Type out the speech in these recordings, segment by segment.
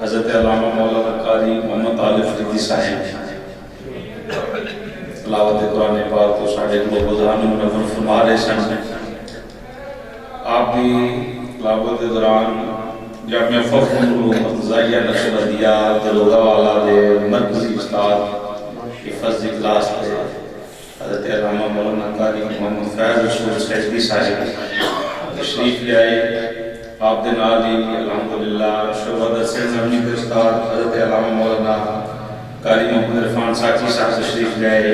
हज़रत अल्लामा मौलाना कारी मोहम्मद आलिफ रिदी साहिब तिलावत कुरान पाक तो साढ़े को बजान मुनव्वर फरमा रहे सन। आप भी तिलावत के दौरान जामिया फ़ख्रुल उलूम ज़ाहिया नशरिया दरोगा वाला दे मरकज़ी उस्ताद हिफ़्ज़ की क्लास पे हज़रत अल्लामा मौलाना कारी मोहम्मद फैज़ रसूल सैदी साहिब तशरीफ़ ले आए। आप दे नाल ही अल्हम्दुलिल्लाह शोभा दरसे ज़मीनी के उस्ताद हज़रत अल्लामा मौलाना कारी मोहम्मद इरफान साची साहब तशरीफ़ ले आए।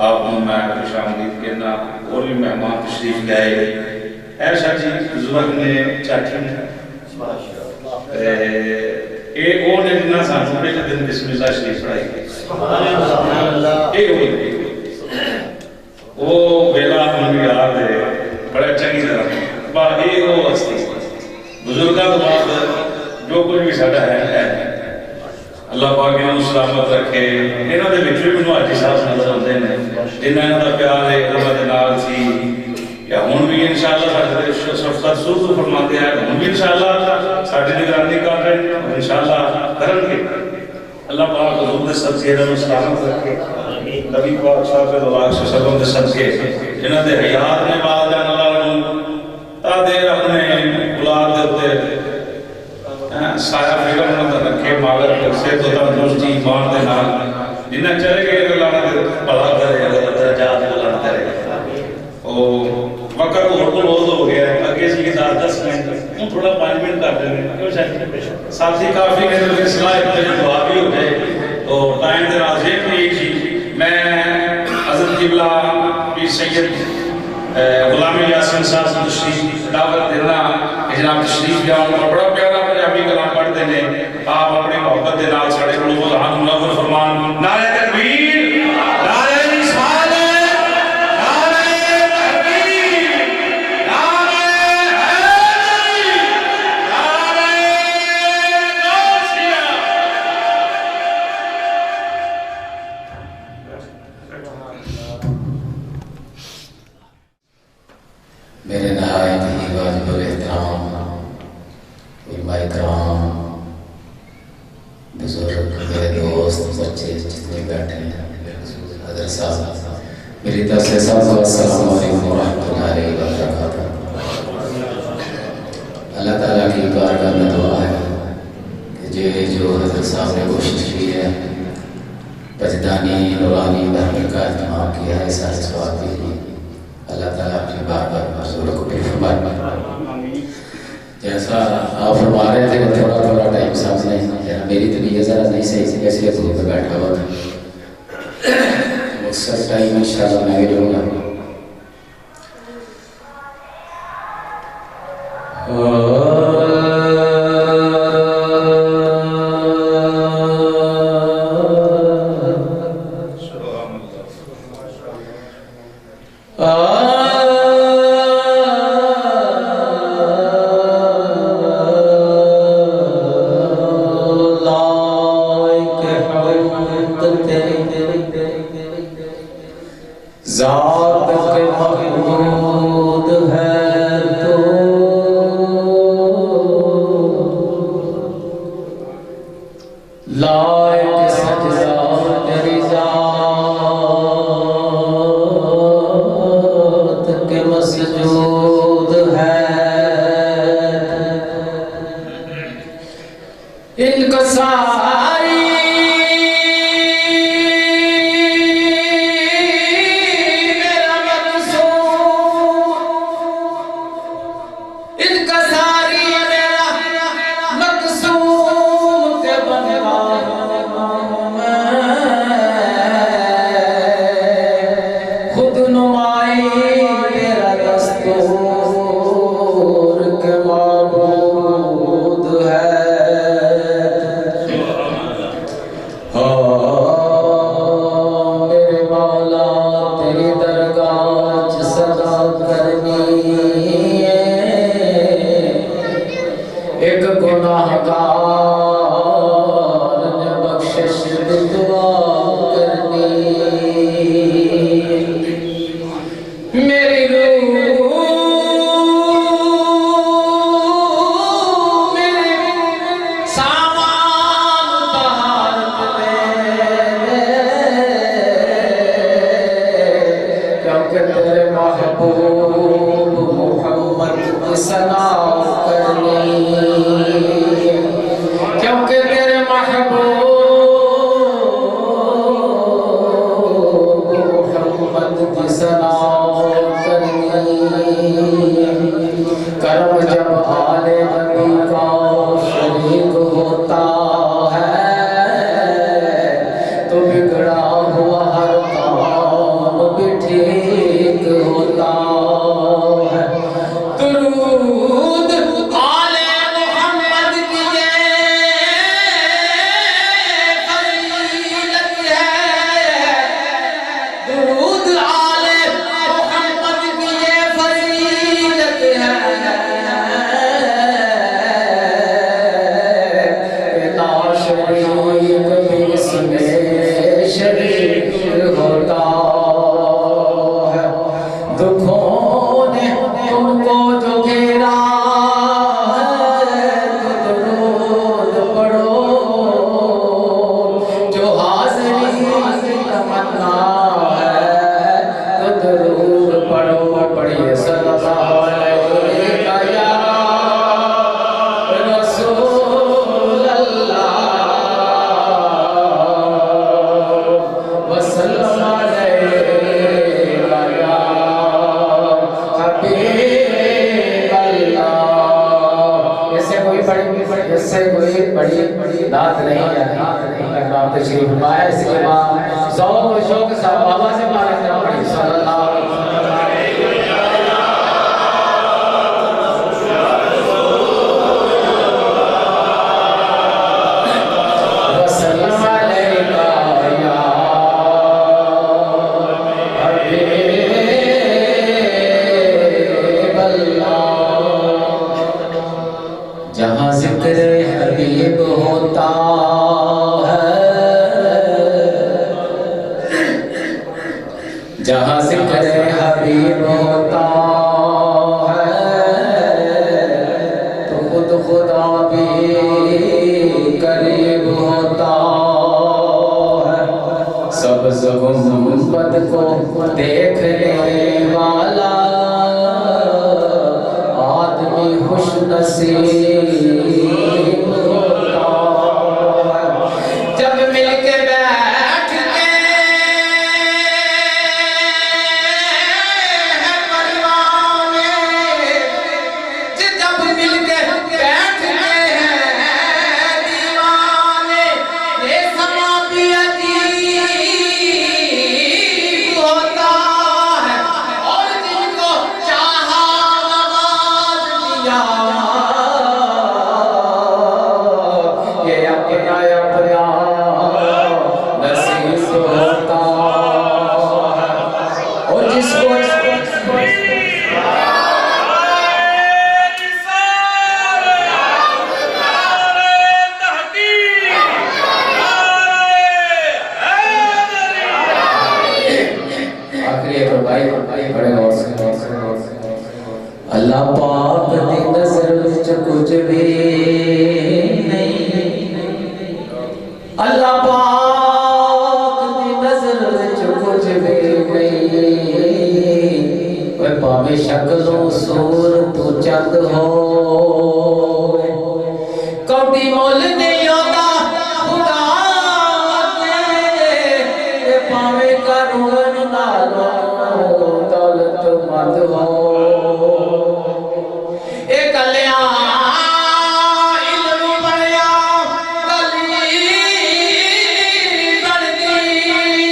आप मैं खुशामदीद कहना और भी मेहमान तशरीफ़ ले आए। ऐसा जी बुजुर्ग ने चाची ने ए ओ ने ना सानू पहले दिन बिस्मिल्लाह शरीफ पढ़ाई ओ वेला मुझे याद है बड़ा चंगी तरह बा ए ओ हस्ती बुजुर्गों के बाद जो कुछ भी साडा है अल्लाह पाक इन्हों सलामत रखे। इन्हों के विच भी मैनूं हाजी साहब नजर आते हैं जिन्ना इन्हों का प्यार है अल्लाह दे नाल सी या हुण भी इंशाअल्लाह साडे शफकत सुरु फरमाते हैं। हुण भी इंशाअल्लाह साडी निगरानी कर रहे हैं इंशाअल्लाह करेंगे। अल्लाह पाक हुजूर दे सदके इन्हों सलामत रखे। नबी पाक सल्लल्लाहु अलैहि वसल्लम दे सदके इन्हां दे हयात ने बाद अल्लाह नूं तादे अपने औलाद दे उत्ते साया फिक्र उन्हां दा रखे। मालक से तो तंदुरुस्ती ईमान दे नाल जिन्ना चले गए अल्लाह दे भला करे अल्लाह दरजात बुलंद करे। ओ वक्त और हो गया है आगे जी 10 मिनट हूँ थोड़ा 5 मिनट कर देंगे क्यों साथी काफ़ी ने तो सलाह दुआ भी हो जाए तो टाइम के नाल जेब नहीं जी। मैं हज़रत किबला पीर सैयद गुलाम यासीन साहब तशरीफ दावत देना जनाब तशरीफ जाओ और बड़ा प्यारा पंजाबी कलाम पढ़ते हैं। आप अपनी मोहब्बत के नाल साढ़े को मुनव्वर फरमान नारे तकबीर नारे रिसालत नारे तहरीर नारे हैदरी नारे गौसिया। मेरे नहायत ही वाजिब एहतराम उलमाए कराम बुजुर्ग मेरे दोस्त बच्चे जितने बैठे हैं हज़रत साहब मेरी तरफ से सबको अस्सलाम वालेकुम व रहमतुल्लाहि व बरकातहू। अल्लाह ताला की बारगाह में दुआ है कि जो हज़रत साहब ने कोशिश की है बजदानी नूरानी महफिल का इत्माम किया है सारे सवाब के लिए अल्लाह ताला अपनी बारगाह में मंजूर को फरमाए। जैसा आप फरमा रहे थे थोड़ा थोड़ा टाइम सामने मेरी तो नहीं ज़रा नहीं सही से कैसे दूर पर बैठा हुआ था अक्सर टाइम इंशाअल्लाह मैं भी लूँगा। सामा बड़ी इससे कोई बड़ी बात नहीं है। नाम तशरीफ फरमाया, इसके बाद ज़ौक़ व शौक़ से बाबा से बात करें सल्लल्लाहु अलैहि वसल्लम अलैका या जहाँ ज़िक्र हबीब होता है, जहाँ ज़िक्र हबीब होता है, तो खुद खुदा भी करीब होता है। सब्ज़ गुंबद को देखने वाला आदमी खुश नसीब होता है। जब मिलके बैठते हैं परिवार में, जब मिलके बैठते हैं दीवाने, ये समा भी अजीब होता है। और जिनको चाहा नवाज दिया, ये अपना अपना नसीब होता है। और जिसको आखिरी एक भाई बड़े गौर से अल्लाह पाक दी नज़र विच कुछ भी नहीं, अल्लाह पाक दी नज़र विच कुछ भी नहीं। वह भावे शक्लों सूरत चंद हो, कभी मोल नहीं आता खुदा के, भावे करुण नालो दौलत मत हो। एक इल्म बढ़िया गली बढ़ती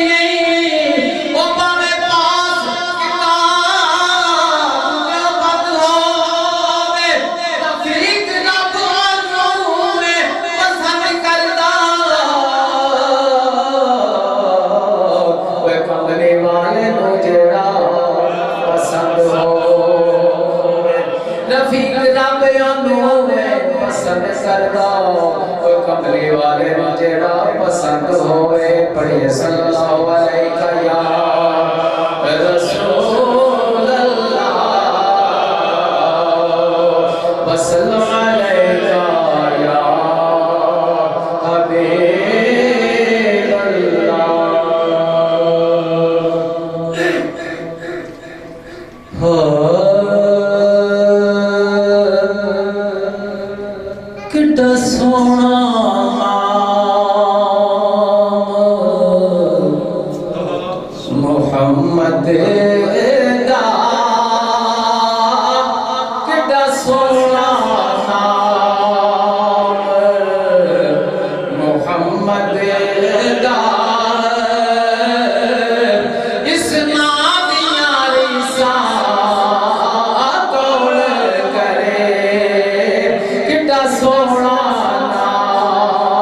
नहीं, वो भावे पास किताब बद होवे, तफरीक रब में पसंद करता। वे कमरे वाले को जेड़ा पसंद हो, रफीक रब में पसंद करदा। ओ कमले वाले नु जेड़ा पसंद होवे, पढ़िए सल्लल्लाहु अलैहि या रसूल अल्लाह वसल्लम अलैका या हबीब अल्लाह। कितना सोना मोहम्मद दा, कितना सोना मोहम्मद दा। इस नाम दिया रिसा कौन करे, कितना सोना नाम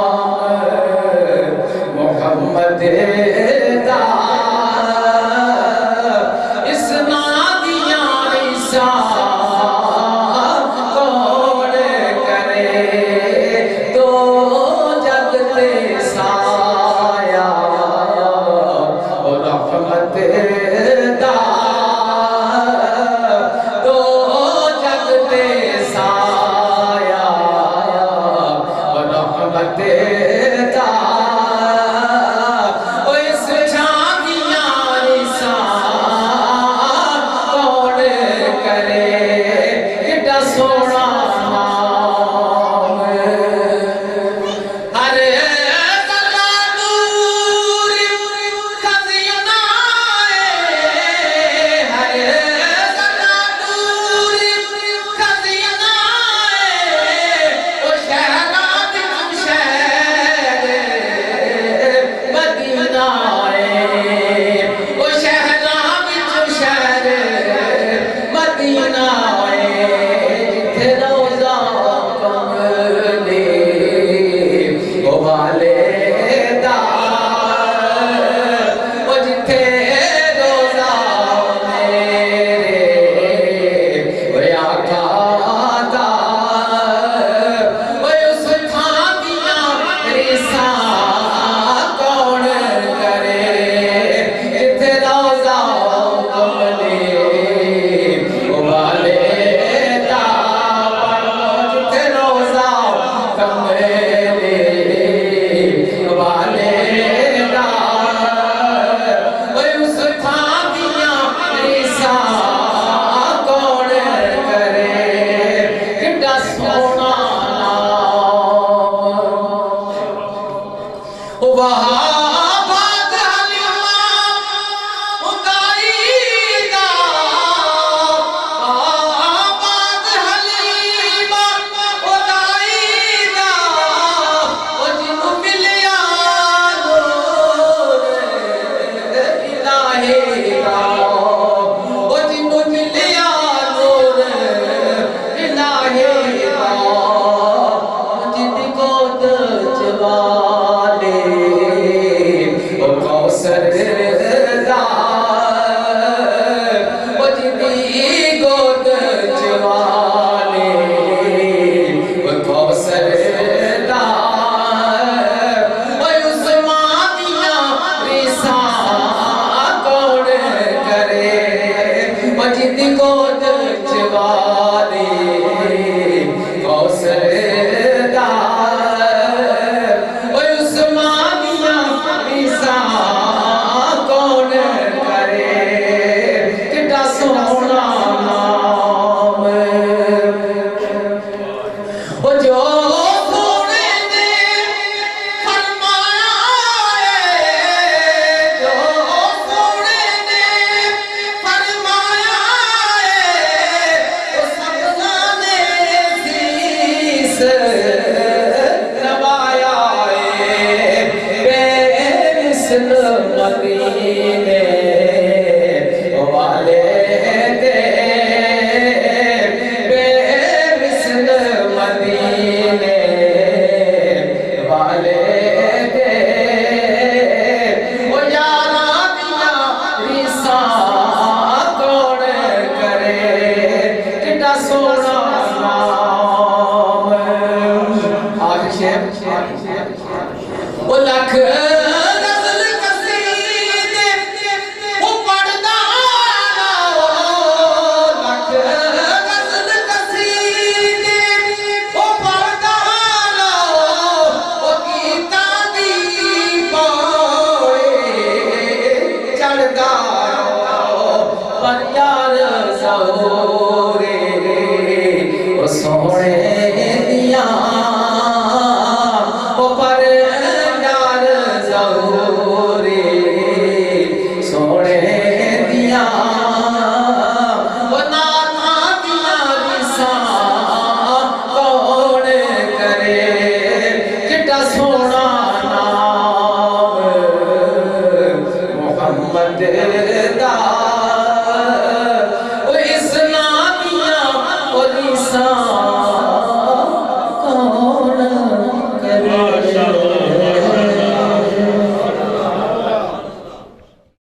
सोने